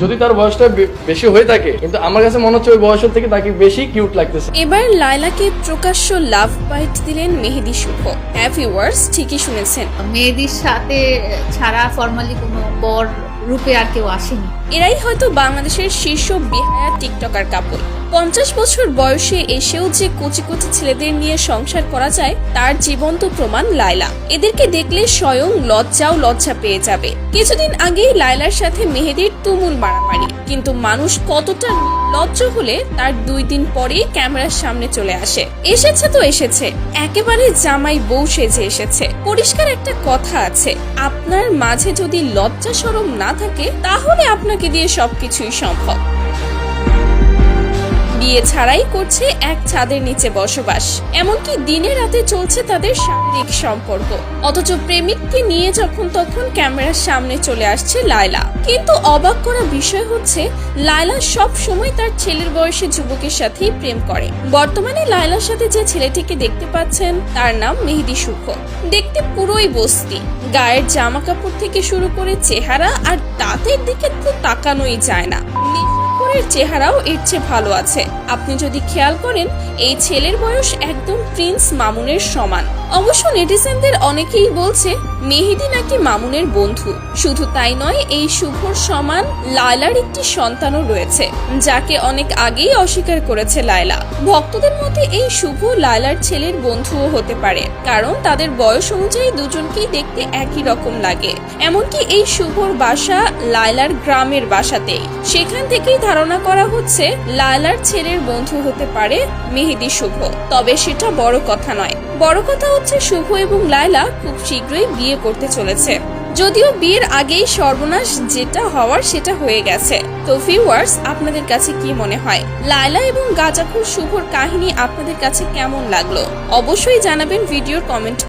যদি তার বয়সটা বেশি হয়ে থাকে, কিন্তু আমার কাছে মনে হচ্ছে ওই বয়সের থেকে তাকে বেশি কিউট লাগতেছে। এবার লায়লাকে প্রকাশ্য লাভ বাইট দিলেন মেহেদী শুভ। হ্যাঁ ভিউয়ার্স, ঠিকই শুনেছেন, মেহেদীর সাথে ছাড়া ফর্মালি কোনো বর রূপে আর কেউ আসেনি। এরাই হয়তো বাংলাদেশের শীর্ষ বেহায়া টিকটকার কাপল। 50 বছর বয়সে এসেও যে কচি কচি ছেলেদের নিয়ে সংসার করা যায় তার জীবন্ত প্রমাণ লায়লা। এদেরকে দেখলে স্বয়ং লজ্জা পেয়ে যাবে। কিছুদিন আগেই লায়লার সাথে মেহেদীর তুমুল মারামারি, কিন্তু মানুষ কতটা লজ্জ হলে তার 2 দিন পরেই ক্যামেরার সামনে চলে আসে। এসেছে তো এসেছে, একেবারে জামাই বউ সেজে এসেছে। পরিষ্কার একটা কথা আছে, আপনার মাঝে যদি লজ্জা শরম না থাকে তাহলে আপনাকে দিয়ে সবকিছুই সম্ভব। বিয়ে ছাড়াই করছে এক ছাদের নিচে বসবাস, এমনকি দিনে রাতে চলছে তাদের শারীরিক সম্পর্ক। অথচ প্রেমিককে নিয়ে যখন তখন ক্যামেরার সামনে চলে আসছে লায়লা। কিন্তু অবাক করা বিষয় হচ্ছে, লায়লা সব সময় তার ছেলের বয়সী যুবকের সাথেই প্রেম করে। বর্তমানে লায়লার সাথে যে ছেলেটিকে দেখতে পাচ্ছেন তার নাম মেহেদী শুভ। দেখতে পুরোই বস্তি, গায়ের জামা কাপড় থেকে শুরু করে চেহারা আর দাঁতের দিকে তো তাকানোই যায় না। চেহারাও এর চেয়ে ভালো আছে। আপনি যদি খেয়াল করেন, এই ছেলের বয়স একদম প্রিন্স মামুনের সমান। অবশ্য নেটিজেনদের অনেকেই বলছে মেহেদী নাকি মামুনের বন্ধু। শুধু তাই নয়, এই শুভর সমান লায়লার একটি সন্তানও রয়েছে, যাকে অনেক আগেই অস্বীকার করেছে লায়লা। ভক্তদের মধ্যে এই শুভ লায়লার ছেলের বন্ধুও হতে পারে, কারণ তাদের বয়স অনুযায়ী দুজনকেই দেখতে একই রকম লাগে। এমনকি এই শুভর বাসা লায়লার গ্রামের বাসাতেই। সেখান থেকেই ধারণা করা হচ্ছে লায়লার ছেলের বন্ধু হতে পারে মেহেদী শুভ। তবে সেটা বড় কথা নয়, বড় কথা হচ্ছে শুভ এবং লায়লা খুব শীঘ্রই বিয়ে করতে চলেছে। যদিও বিয়ের আগেই সর্বনাশ যেটা হওয়ার সেটা হয়ে গেছে। তো ভিউয়ার্স, আপনাদের কাছে কি মনে হয়, লায়লা এবং গাঁজাখোর শুভর কাহিনী আপনাদের কাছে কেমন লাগলো? অবশ্যই জানাবেন ভিডিওর কমেন্ট